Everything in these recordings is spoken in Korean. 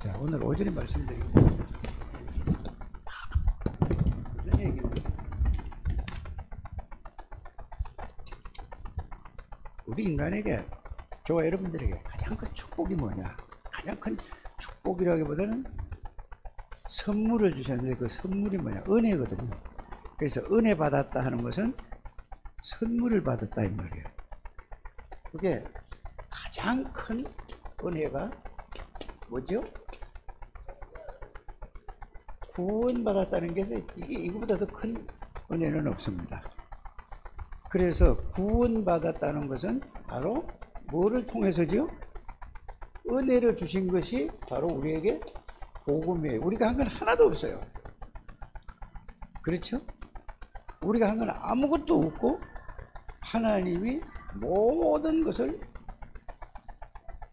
자, 오늘 오전에 말씀드린 무슨 얘기냐? 우리 인간에게, 저와 여러분들에게 가장 큰 축복이 뭐냐? 가장 큰 축복이라기보다는 선물을 주셨는데, 그 선물이 뭐냐? 은혜거든요. 그래서 은혜 받았다 하는 것은 선물을 받았다 이 말이에요. 그게 가장 큰 은혜가 뭐죠? 구원받았다는 게 이거보다 더 큰 은혜는 없습니다. 그래서 구원받았다는 것은 바로 뭐를 통해서죠? 은혜를 주신 것이 바로 우리에게 복음이에요. 우리가 한 건 하나도 없어요. 그렇죠? 우리가 한 건 아무것도 없고 하나님이 모든 것을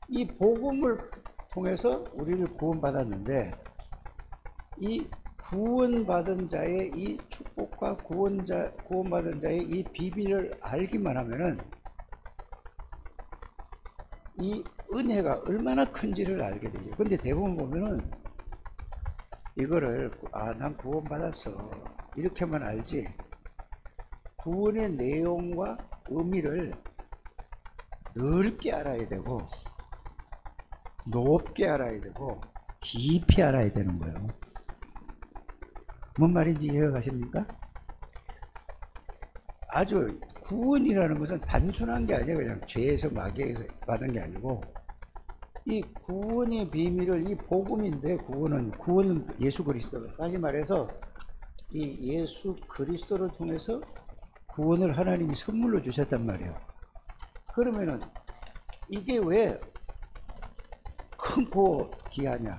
이 복음을 통해서 우리를 구원받았는데, 이 구원받은 자의 이 축복과 구원받은 자의 이 비밀을 알기만 하면은 이 은혜가 얼마나 큰지를 알게 되죠. 근데 대부분 보면은 이거를 난 구원받았어 이렇게만 알지, 구원의 내용과 의미를 넓게 알아야 되고 높게 알아야 되고 깊이 알아야 되는 거예요. 뭔 말인지 이해가 가십니까? 아주 구원이라는 것은 단순한 게 아니에요. 그냥 죄에서 마귀에서 받은 게 아니고, 이 구원의 비밀을, 이 복음인데, 구원은 예수 그리스도, 다시 말해서 이 예수 그리스도를 통해서 구원을 하나님이 선물로 주셨단 말이에요. 그러면은 이게 왜 크고 귀하냐?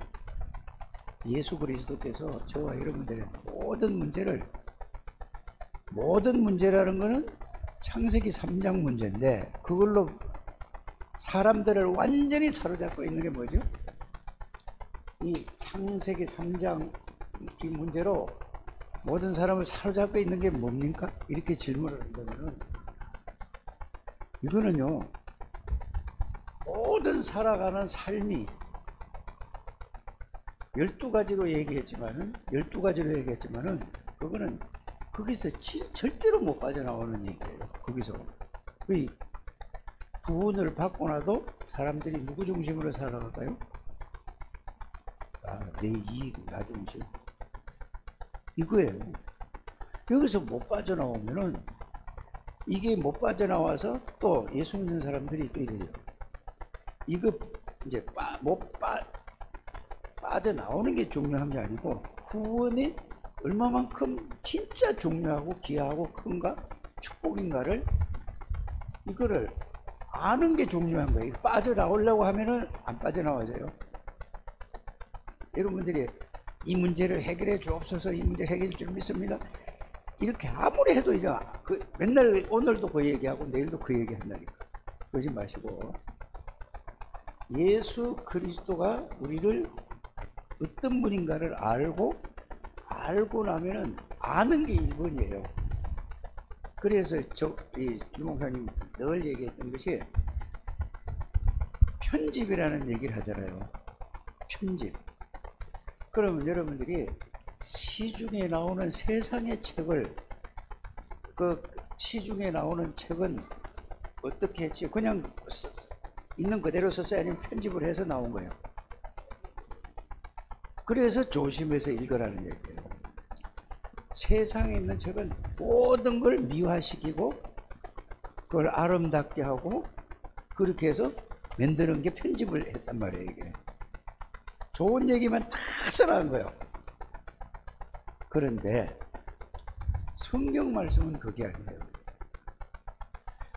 예수 그리스도께서 저와 여러분들의 모든 문제라는 것은 창세기 3장 문제인데, 그걸로 사람들을 완전히 사로잡고 있는 게 뭐죠? 이 창세기 3장 이 문제로 모든 사람을 사로잡고 있는 게 뭡니까? 이렇게 질문을 한다면은, 이거는요, 모든 살아가는 삶이 12가지로 얘기했지만은 그거는 거기서 절대로 못 빠져나오는 얘기예요. 거기서 그 구원을 받고 나도 사람들이 누구 중심으로 살아갈까요? 내 이익, 나 중심, 이거예요. 여기서 못 빠져나오면은, 이게 못 빠져나와서 또 예수 믿는 사람들이 또 이래요. 이거 이제 빠져나오는 게 중요한 게 아니고, 구원이 얼마만큼 진짜 중요하고 귀하고 큰가, 축복인가를, 이거를 아는 게 중요한 거예요. 빠져나오려고 하면은 안 빠져나와져요. 여러분들이 이 문제를 해결해 주옵소서, 이 문제를 해결해 줄 믿습니다, 이렇게 아무리 해도 이제 맨날 오늘도 그 얘기하고 내일도 그 얘기 한다니까. 그러지 마시고, 예수 그리스도가 우리를 어떤 분인가를 알고 나면은 아는 게 1번이에요. 그래서 유목사님 늘 얘기했던 것이 편집이라는 얘기를 하잖아요. 편집. 그러면 여러분들이 시중에 나오는 세상의 책을, 그 시중에 나오는 책은 어떻게 했지? 그냥 있는 그대로 썼어요? 아니면 편집을 해서 나온 거예요? 그래서 조심해서 읽으라는 얘기예요. 세상에 있는 책은 모든 걸 미화시키고 그걸 아름답게 하고 그렇게 해서 만드는 게 편집을 했단 말이에요. 이게 좋은 얘기만 다 써놓은 거예요. 그런데 성경 말씀은 그게 아니에요.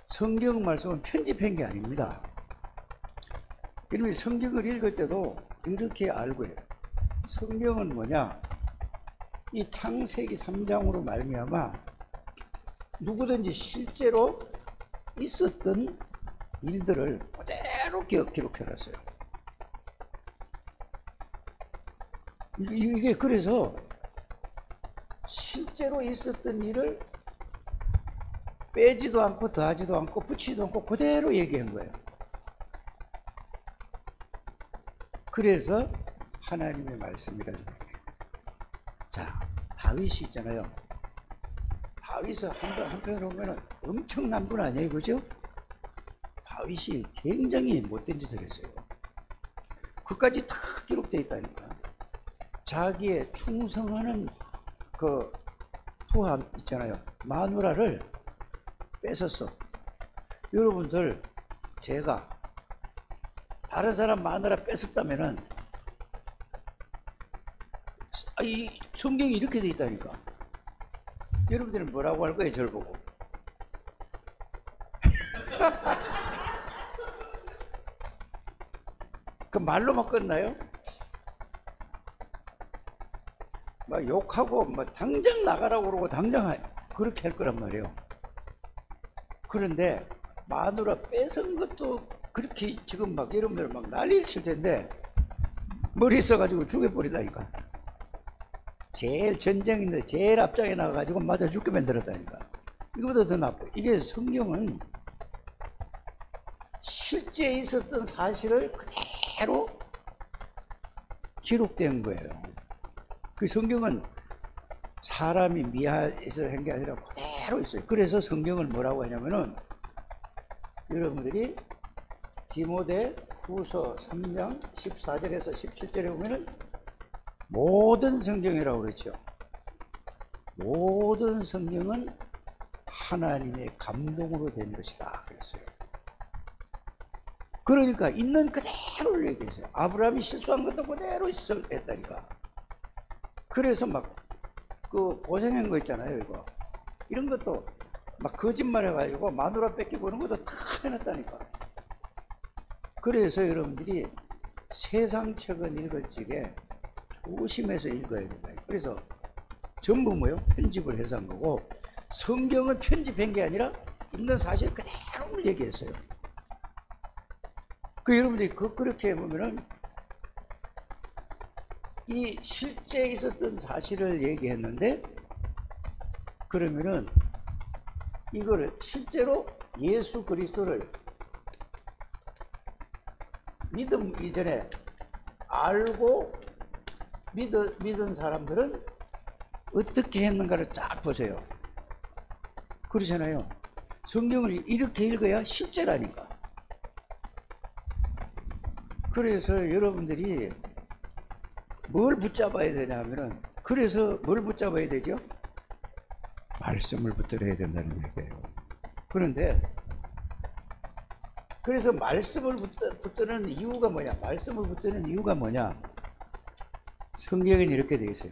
성경 말씀은 편집한 게 아닙니다. 그러면 성경을 읽을 때도 이렇게 알고 해요. 성경은 뭐냐? 이 창세기 3장으로 말미암아 누구든지 실제로 있었던 일들을 그대로 기록해놨어요. 이게 그래서 실제로 있었던 일을 빼지도 않고 더하지도 않고 붙이지도 않고 그대로 얘기한 거예요. 그래서 하나님의 말씀이라는 거예요. 자, 다윗이 있잖아요. 다윗은 한편으로 보면 엄청난 분 아니에요, 그죠? 다윗이 굉장히 못된 짓을 했어요. 그까지 다 기록되어 있다니까. 자기의 충성하는 그 부하 있잖아요, 마누라를 뺏었어. 여러분들, 제가 다른 사람 마누라 뺏었다면은 이 성경이 이렇게 돼 있다니까. 여러분들은 뭐라고 할 거예요, 저를 보고? 그 말로만 끝나요? 막 욕하고 뭐 당장 나가라고 그러고 당장 그렇게 할 거란 말이에요. 그런데 마누라 뺏은 것도 그렇게 지금 막 여러분들 막 난리 칠 텐데 머리 써가지고 죽여버리다니까. 제일 전쟁인데 제일 앞장에 나가가지고 맞아 죽게 만들었다니까. 이거보다 더 나빠. 이게 성경은 실제 있었던 사실을 그대로 기록된 거예요. 그 성경은 사람이 미화해서 한 게 아니라 그대로 있어요. 그래서 성경을 뭐라고 하냐면은 여러분들이 디모데 후서 3장 14절에서 17절에 보면은 모든 성경이라고 그랬죠. 모든 성경은 하나님의 감동으로 된 것이다 그랬어요. 그러니까 있는 그대로를 얘기했어요. 아브라함이 실수한 것도 그대로 했다니까. 그래서 막 그 고생한 거 있잖아요, 이거. 이런 것도 막 거짓말 해가지고 마누라 뺏기고 이런 것도 다 해놨다니까. 그래서 여러분들이 세상 책은 읽을 적에 조심해서 읽어야 된다. 그래서 전부 뭐요? 편집을 해서 한 거고, 성경은 편집한 게 아니라 있는 사실 그대로를 얘기했어요. 그 여러분들이 그렇게 보면은 이 실제 있었던 사실을 얘기했는데, 그러면은 이거를 실제로 예수 그리스도를 믿음 이전에 알고 믿은 사람들은 어떻게 했는가를 쫙 보세요. 그러잖아요. 성경을 이렇게 읽어야 실제라니까. 그래서 여러분들이 뭘 붙잡아야 되냐 하면은, 그래서 뭘 붙잡아야 되죠? 말씀을 붙들어야 된다는 얘기예요. 그런데 그래서 말씀을 붙드는 이유가 뭐냐? 말씀을 붙드는 이유가 뭐냐? 성경에는 이렇게 되어 있어요.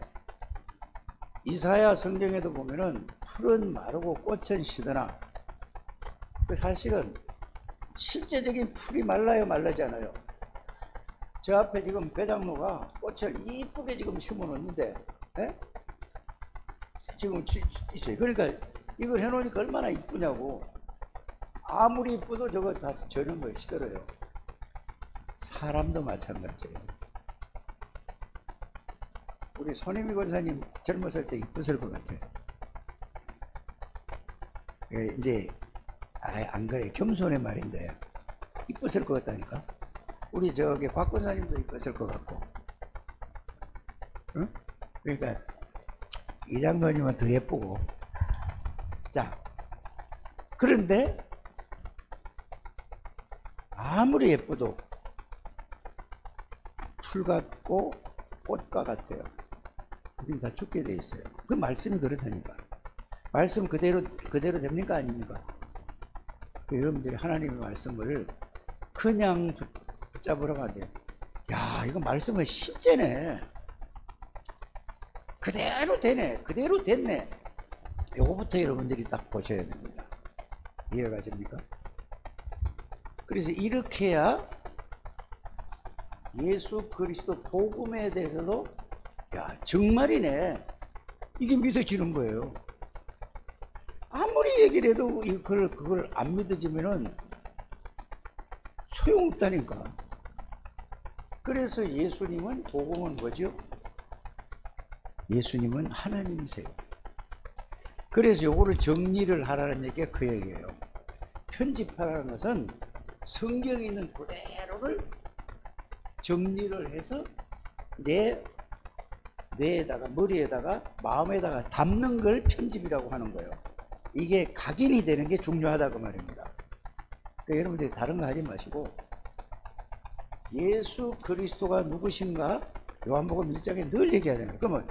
이사야 성경에도 보면은 풀은 마르고 꽃은 시드나, 그 사실은 실제적인 풀이 말라요, 말라지 않아요? 저 앞에 지금 배장로가 꽃을 이쁘게 지금 심어 놓는데, 지금 있어요. 그러니까 이걸 해놓으니까 얼마나 이쁘냐고. 아무리 이쁘도 저거 다 저런 걸 시들어요. 사람도 마찬가지예요. 우리 손혜미 권사님 젊었을 때 이뻤을 것 같아요. 이제 안 그래, 겸손의 말인데 이뻤을 것 같다니까. 우리 저기 곽 권사님도 이뻤을 것 같고, 응? 그러니까 이 장로님은 더 예쁘고. 자, 그런데 아무리 예뻐도 풀 같고 꽃과 같아요. 우린 다 죽게 돼 있어요. 그 말씀이 그렇다니까. 말씀 그대로 됩니까, 아닙니까? 여러분들이 하나님의 말씀을 그냥 붙잡으라고 안 돼요. 야, 이거 말씀은 실제네. 그대로 되네. 그대로 됐네. 요거부터 여러분들이 딱 보셔야 됩니다. 이해가 됩니까? 그래서 이렇게 해야 예수 그리스도 복음에 대해서도, 야, 정말이네, 이게 믿어지는 거예요. 아무리 얘기를 해도 그걸 안 믿어지면은 소용없다니까. 그래서 예수님은, 복음은 뭐죠? 예수님은 하나님이세요. 그래서 요거를 정리를 하라는 얘기가 그 얘기예요. 편집하라는 것은 성경에 있는 그대로를 정리를 해서 뇌에다가, 머리에다가, 마음에다가 담는 걸 편집이라고 하는 거예요. 이게 각인이 되는 게 중요하다고 말입니다. 그러니까 여러분들이 다른 거 하지 마시고 예수 그리스도가 누구신가 요한복음 1장에 늘 얘기하잖아요. 그러면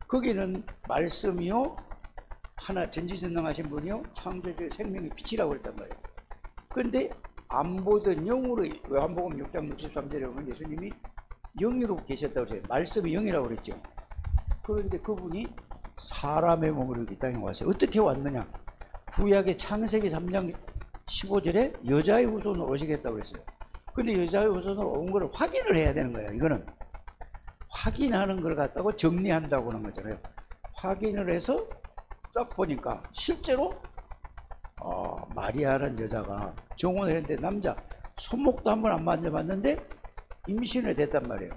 거기는 말씀이요 하나 전지전능하신 분이요 창조주의 생명의 빛이라고 그랬단 말이에요. 근데 안 보던 영으로 요한복음 6장 63절에 보면 예수님이 영으로 계셨다고 그랬어요. 말씀이 영이라고 그랬죠. 그런데 그분이 사람의 몸으로 이 땅에 왔어요. 어떻게 왔느냐? 구약의 창세기 3장 15절에 여자의 후손으로 오시겠다고 그랬어요. 근데 여자의 후손으로 온 걸 확인을 해야 되는 거예요. 이거는 확인하는 걸 갖다고 정리한다고 하는 거잖아요. 확인을 해서 딱 보니까 실제로 마리아라는 여자가 정혼을 했는데 남자 손목도 한 번 안 만져봤는데 임신을 됐단 말이에요.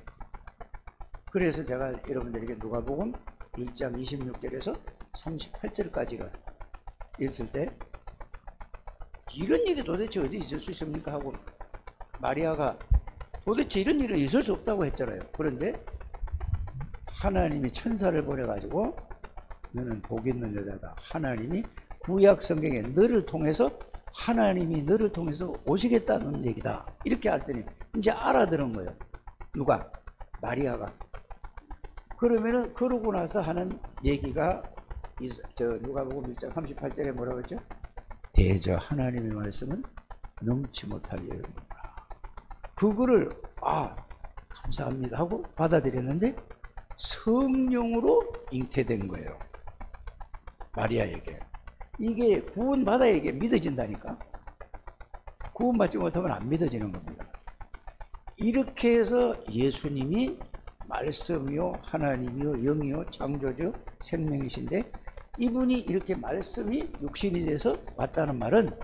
그래서 제가 여러분들에게 누가복음 1장 26절에서 38절까지가 있을 때 이런 일이 도대체 어디 있을 수 있습니까 하고 마리아가 도대체 이런 일은 있을 수 없다고 했잖아요. 그런데 하나님이 천사를 보내가지고 너는 복 있는 여자다. 하나님이 구약 성경에 너를 통해서 하나님이 너를 통해서 오시겠다는 얘기다. 이렇게 했더니 이제 알아들은 거예요. 누가? 마리아가. 그러면은 그러고 나서 하는 얘기가 누가복음 1장 38절에 뭐라고 했죠? 대저 하나님의 말씀은 넘지 못할 예언이구나. 그거를 감사합니다 하고 받아들였는데 성령으로 잉태된 거예요. 마리아에게. 이게 구원받아야 이게 믿어진다니까. 구원받지 못하면 안 믿어지는 겁니다. 이렇게 해서 예수님이 말씀이요 하나님이요 영이요 창조주 생명이신데 이분이 이렇게 말씀이 육신이 돼서 왔다는 말은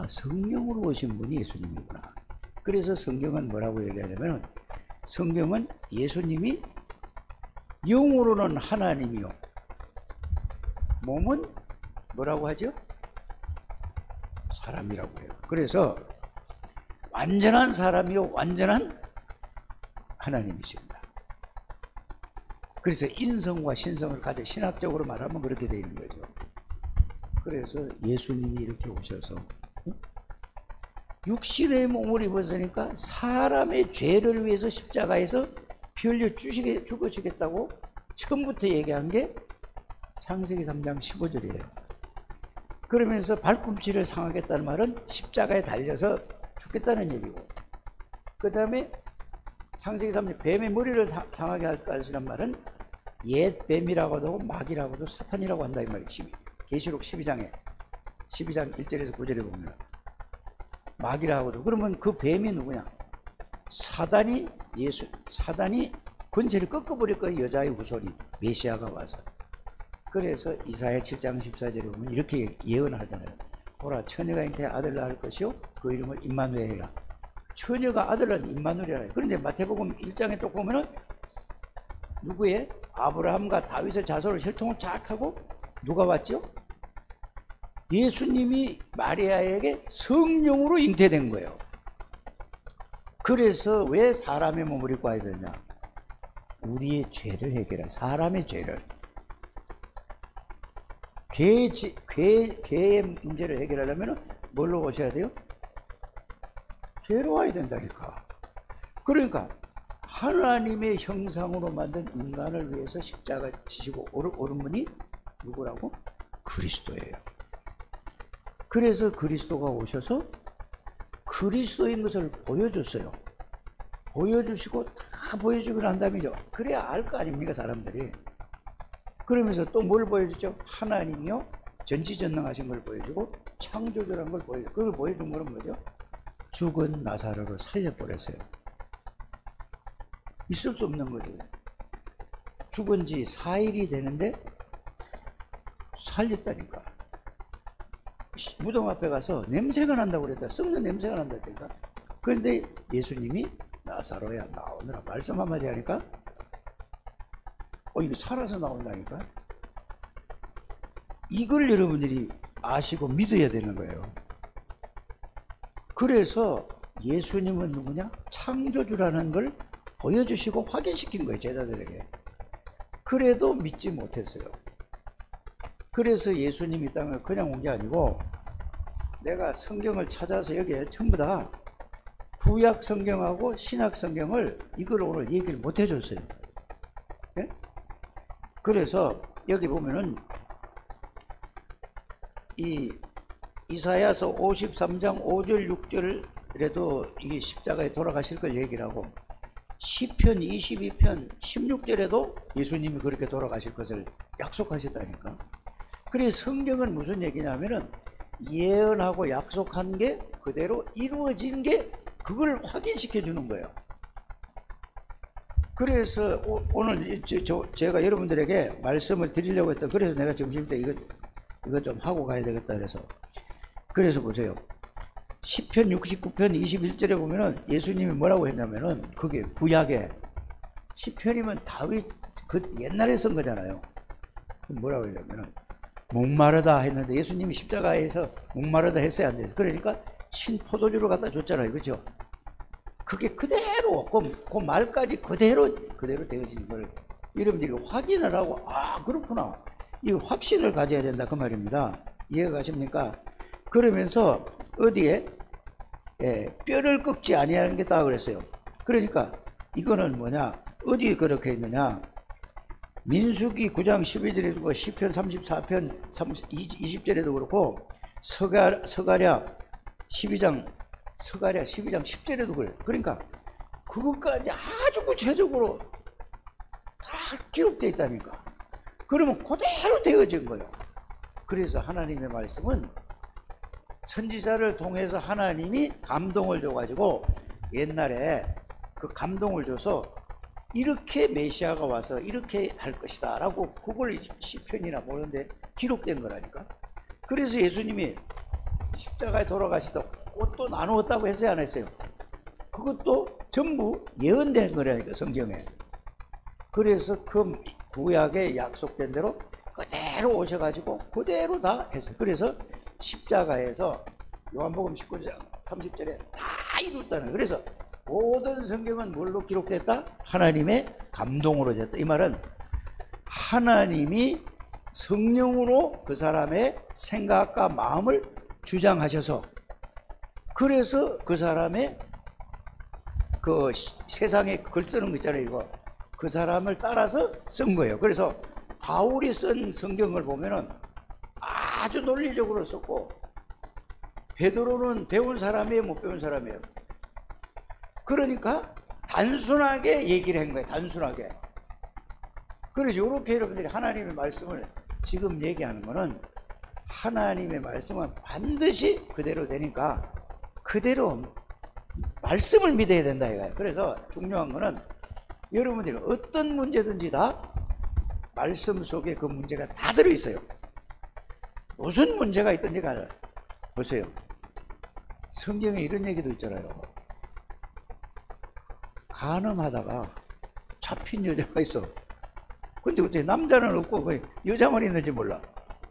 성령으로 오신 분이 예수님이구나. 그래서 성경은 뭐라고 얘기하냐면 성경은 예수님이 영으로는 하나님이요 몸은 뭐라고 하죠? 사람이라고 해요. 그래서 완전한 사람이요 완전한 하나님이십니다. 그래서 인성과 신성을 가져 신학적으로 말하면 그렇게 되어 있는 거죠. 그래서 예수님이 이렇게 오셔서 육신의 몸을 입었으니까 사람의 죄를 위해서 십자가에서 피 흘려 죽으시겠다고 처음부터 얘기한 게 창세기 3장 15절이에요. 그러면서 발꿈치를 상하겠다는 말은 십자가에 달려서 죽겠다는 얘기고, 그 다음에 창세기 3장 뱀의 머리를 상하게 할 것이란 말은 옛 뱀이라고도 하고 마귀라고도 사탄이라고 한다 이 말이에요. 계시록 12장 1절에서 9절에 보면 마귀라고도. 그러면 그 뱀이 누구냐? 사단이 권세를 꺾어버릴 거예요. 여자의 후손이 메시아가 와서. 그래서 이사야 7장 14절에 보면 이렇게 예언하잖아요. 보라 처녀가 잉태해 아들 낳을 것이요 그 이름을 임마누엘이라. 처녀가 아들 낳은 임마누엘이라. 그런데 마태복음 1장에 쭉 보면은 누구의? 아브라함과 다윗의 자손을 혈통을 쫙 하고 누가 왔죠? 예수님이 마리아에게 성령으로 잉태된 거예요. 그래서 왜 사람의 몸을 입고 와야 되냐? 우리의 죄를 해결해. 사람의 죄를. 죄의 문제를 해결하려면 뭘로 오셔야 돼요? 죄로 와야 된다니까. 그러니까 하나님의 형상으로 만든 인간을 위해서 십자가 지시고 오른 분이 누구라고? 그리스도예요. 그래서 그리스도가 오셔서 그리스도인 것을 보여줬어요. 보여주시고 다 보여주고 난 다음에요. 그래야 알 거 아닙니까 사람들이. 그러면서 또 뭘 보여주죠? 하나님이요 전지전능하신 걸 보여주고 창조주라는 걸 보여주고, 그걸 보여준 거는 뭐죠? 죽은 나사로를 살려버렸어요. 있을 수 없는 거죠. 죽은 지 4일이 되는데 살렸다니까. 무덤 앞에 가서 냄새가 난다고 그랬다. 썩는 냄새가 난다니까. 그런데 예수님이 나사로야 나오느라 말씀 한마디 하니까 이거 살아서 나온다니까. 이걸 여러분들이 아시고 믿어야 되는 거예요. 그래서 예수님은 누구냐? 창조주라는 걸 보여주시고 확인시킨 거예요, 제자들에게. 그래도 믿지 못했어요. 그래서 예수님이 이 땅에 그냥 온 게 아니고 내가 성경을 찾아서 여기에 전부 다 구약 성경하고 신약 성경을 이걸 오늘 얘기를 못 해줬어요. 예? 그래서 여기 보면은 이 이사야서 53장 5절 6절에도 이게 십자가에 돌아가실 걸 얘기를 하고 시편 22편 16절에도 예수님이 그렇게 돌아가실 것을 약속하셨다니까. 그래서 성경은 무슨 얘기냐면은 예언하고 약속한 게 그대로 이루어진 게 그걸 확인시켜 주는 거예요. 그래서 오늘 제가 여러분들에게 말씀을 드리려고 했다. 그래서 내가 점심때 이거 좀 하고 가야 되겠다 그래서 보세요. 시편 69편 21절에 보면은 예수님이 뭐라고 했냐면은 그게 구약에 시편이면 다윗 그 옛날에 쓴 거잖아요. 뭐라고 했냐면은 목마르다 했는데 예수님이 십자가에서 목마르다 했어야 안 돼요. 그러니까 신포도주를 갖다 줬잖아요. 그렇죠? 그게 그대로 그 말까지 그대로 되어진 걸 여러분들이 확인을 하고 아 그렇구나. 이 확신을 가져야 된다 그 말입니다. 이해가 가십니까? 그러면서 어디에 뼈를 꺾지 아니하는 게 다 그랬어요. 그러니까 이거는 뭐냐? 어디에 그렇게 있느냐? 민수기 9장 12절에도 그렇고 시편 34편 20절에도 그렇고 서가랴 12장 10절에도 그래요. 그러니까 그것까지 아주 구체적으로 다 기록되어 있다니까. 그러면 그대로 되어진 거예요. 그래서 하나님의 말씀은 선지자를 통해서 하나님이 감동을 줘가지고 옛날에 그 감동을 줘서 이렇게 메시아가 와서 이렇게 할 것이다 라고 그걸 시편이나 보는데 기록된 거라니까. 그래서 예수님이 십자가에 돌아가시다 옷도 나누었다고 했어요 안 했어요? 그것도 전부 예언된 거라니까 성경에. 그래서 그 구약에 약속된 대로 그대로 오셔가지고 그대로 다 했어요. 그래서 십자가에서 요한복음 19장 30절에 다 이뤘다는 거예요. 그래서 모든 성경은 뭘로 기록됐다? 하나님의 감동으로 됐다. 이 말은 하나님이 성령으로 그 사람의 생각과 마음을 주장하셔서 그래서 그 사람의 그 세상에 글 쓰는 거 있잖아요. 이거 그 사람을 따라서 쓴 거예요. 그래서 바울이 쓴 성경을 보면은 아주 논리적으로 썼고 베드로는 배운 사람이에요, 못 배운 사람이에요? 그러니까 단순하게 얘기를 한 거예요. 단순하게. 그래서 이렇게 여러분들이 하나님의 말씀을 지금 얘기하는 거는 하나님의 말씀은 반드시 그대로 되니까 그대로 말씀을 믿어야 된다 이거예요. 그래서 중요한 거는 여러분들이 어떤 문제든지 다 말씀 속에 그 문제가 다 들어있어요. 무슨 문제가 있든지 간에 보세요. 성경에 이런 얘기도 있잖아요. 간음하다가 잡힌 여자가 있어. 근데 어떻게 남자는 없고 여자만 있는지 몰라.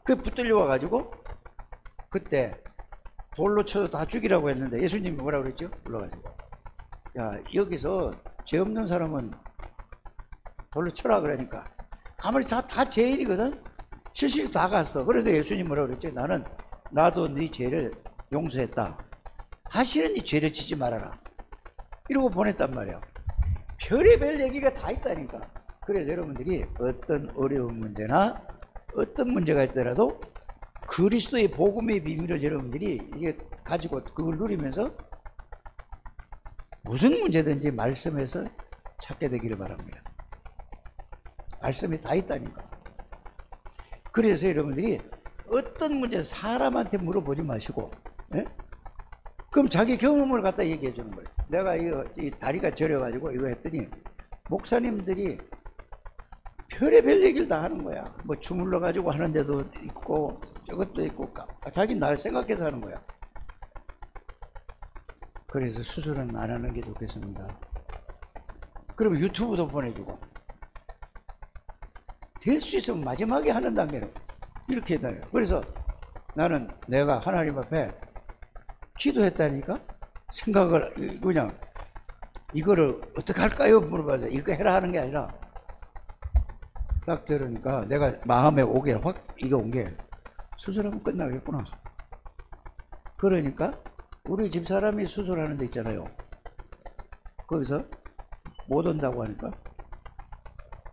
그 붙들려 와가지고 그때 돌로 쳐서 다 죽이라고 했는데 예수님이 뭐라고 그랬죠? 불러가지고 야 여기서 죄 없는 사람은 돌로 쳐라 그러니까 가만히 다 죄인이거든. 실실 다 갔어. 그러니까 예수님 뭐라고 그랬죠? 나도 네 죄를 용서했다. 다시는 네 죄를 지지 말아라. 이러고 보냈단 말이야. 별의별 얘기가 다 있다니까. 그래서 여러분들이 어떤 어려운 문제나 어떤 문제가 있더라도 그리스도의 복음의 비밀을 여러분들이 이게 가지고 그걸 누리면서 무슨 문제든지 말씀에서 찾게 되기를 바랍니다. 말씀이 다 있다니까. 그래서 여러분들이 어떤 문제 사람한테 물어보지 마시고 그럼 자기 경험을 갖다 얘기해 주는 거예요. 내가 이 다리가 저려가지고 이거 했더니 목사님들이 별의별 얘기를 다 하는 거야. 뭐 주물러 가지고 하는 데도 있고 저것도 있고 자기 날 생각해서 하는 거야. 그래서 수술은 안 하는 게 좋겠습니다. 그러면 유튜브도 보내주고 될 수 있으면 마지막에 하는 단계는 이렇게 해달래요. 그래서 나는 내가 하나님 앞에 기도했다니까 생각을 그냥 이거를 어떻게 할까요? 물어봐서 이거 해라 하는 게 아니라 딱 들으니까 내가 마음에 오게 확 이게 온 게 수술하면 끝나겠구나. 그러니까 우리 집사람이 수술하는 데 있잖아요. 거기서 못 온다고 하니까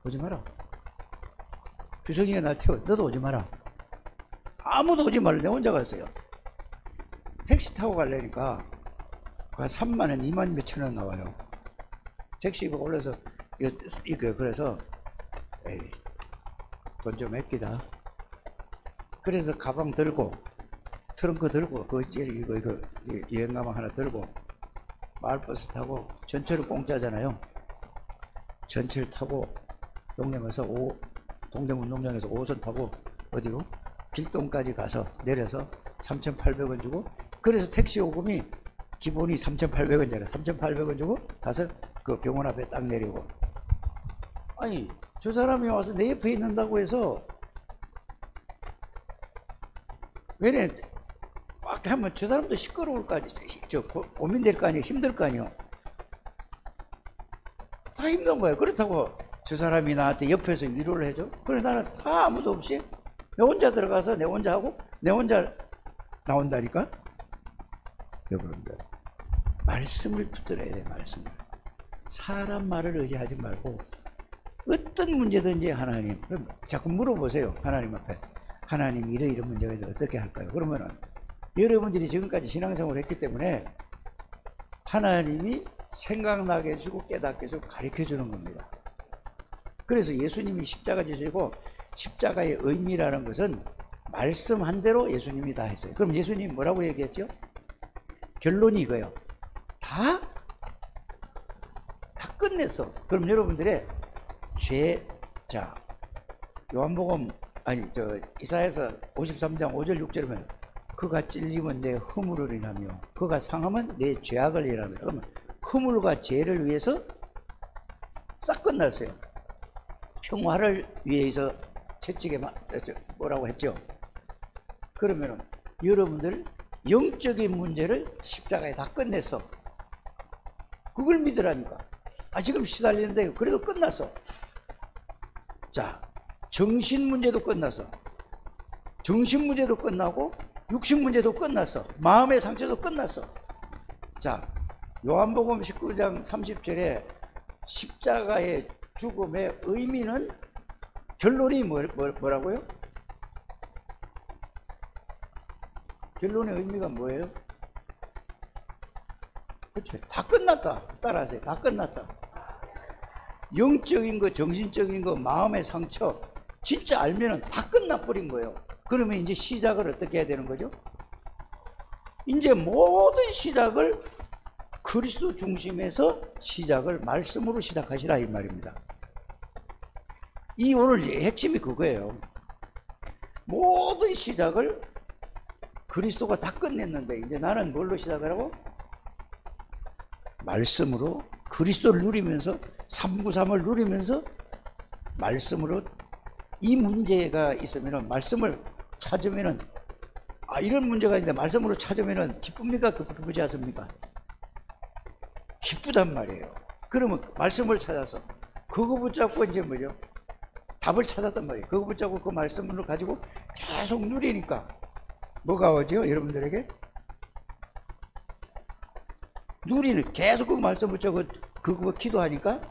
오지 마라. 규성이가 날 태워. 너도 오지 마라. 아무도 오지 말라. 내가 혼자 갔어요. 택시 타고 가려니까 한 3만 원, 2만 몇천 원 나와요. 택시 이거 올려서 이거 그래서 에이, 돈 좀 아끼다. 그래서 가방 들고 트렁크 들고 이거 여행 가방 하나 들고 마을버스 타고 전철은 공짜잖아요. 전철 타고 동대문에서 동대문 운동장에서 5호선 타고 어디로? 길동까지 가서 내려서 3,800원 주고, 그래서 택시 요금이 기본이 3,800원이잖아요. 3,800원 주고 가서 그 병원 앞에 딱 내리고. 아니 저 사람이 와서 내 옆에 있는다고 해서 왜냐 막 하면 저 사람도 시끄러울 거 아니에요. 고민될 거 아니에요. 힘들 거 아니에요. 다 힘든 거예요. 그렇다고 저 사람이 나한테 옆에서 위로를 해줘? 그래서 나는 다 아무도 없이 내 혼자 들어가서 내 혼자 하고 내 혼자 나온다니까. 여러분들 말씀을 붙들어야 돼. 말씀을. 사람 말을 의지하지 말고 어떤 문제든지 하나님 자꾸 물어보세요. 하나님 앞에 하나님 이런 문제가 있는데 어떻게 할까요? 그러면은 여러분들이 지금까지 신앙생활을 했기 때문에 하나님이 생각나게 해주고 깨닫게 해주고 가르쳐 주는 겁니다. 그래서 예수님이 십자가 지시고 십자가의 의미라는 것은 말씀한 대로 예수님이 다 했어요. 그럼 예수님이 뭐라고 얘기했죠? 결론이 이거예요. 다 끝냈어. 그럼 여러분들의 자 요한복음 이사야서 53장 5절 6절이면 그가 찔림은 내 허물을 인하며 그가 상함은 내 죄악을 인하며. 그러면 허물과 죄를 위해서 싹 끝났어요. 평화를 위해서 채찍에 뭐라고 했죠? 그러면 여러분들 영적인 문제를 십자가에 다 끝냈어. 그걸 믿으라니까. 지금 시달리는데 그래도 끝났어. 자, 정신 문제도 끝났어. 정신 문제도 끝나고 육신 문제도 끝났어. 마음의 상처도 끝났어. 자, 요한복음 19장 30절에 십자가의 죽음의 의미는 결론이 뭐라고요? 결론의 의미가 뭐예요? 그렇죠. 다 끝났다. 따라하세요. 다 끝났다. 영적인 거, 정신적인 거, 마음의 상처 진짜 알면은 다 끝나버린 거예요. 그러면 이제 시작을 어떻게 해야 되는 거죠? 이제 모든 시작을 그리스도 중심에서 시작을 말씀으로 시작하시라 이 말입니다. 이 오늘 핵심이 그거예요. 모든 시작을 그리스도가 다 끝냈는데 이제 나는 뭘로 시작을 하고? 말씀으로 그리스도를 누리면서 393을 누리면서 말씀으로 이 문제가 있으면은 말씀을 찾으면은 이런 문제가 있는데 말씀으로 찾으면은 기쁩니까? 기쁘지 않습니까? 기쁘단 말이에요. 그러면 말씀을 찾아서 그거 붙잡고 이제 뭐죠? 답을 찾았단 말이에요. 그거 붙잡고 그 말씀을 가지고 계속 누리니까 뭐가 오죠? 여러분들에게 누리는 계속 그 말씀 붙잡고 그거 기도하니까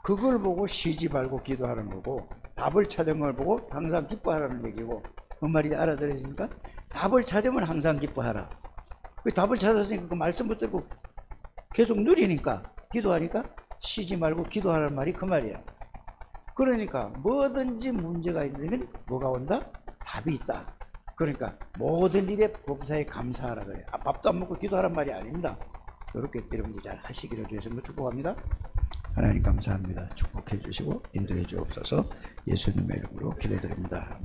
그걸 보고 쉬지 말고 기도하는 거고 답을 찾은 걸 보고 항상 기뻐하라는 얘기고 뭔 말인지 알아들으십니까? 답을 찾으면 항상 기뻐하라. 그 답을 찾았으니까 그 말씀 붙들고 계속 누리니까 기도하니까 쉬지 말고 기도하라는 말이 그 말이야. 그러니까 뭐든지 문제가 있는 뭐가 온다? 답이 있다. 그러니까 모든 일에 범사에 감사하라 그래요. 밥도 안 먹고 기도하란 말이 아닙니다. 이렇게 여러분들 잘 하시기를 주의 이름으로 축복합니다. 하나님 감사합니다. 축복해 주시고 인도해 주옵소서. 예수님의 이름으로 기도드립니다.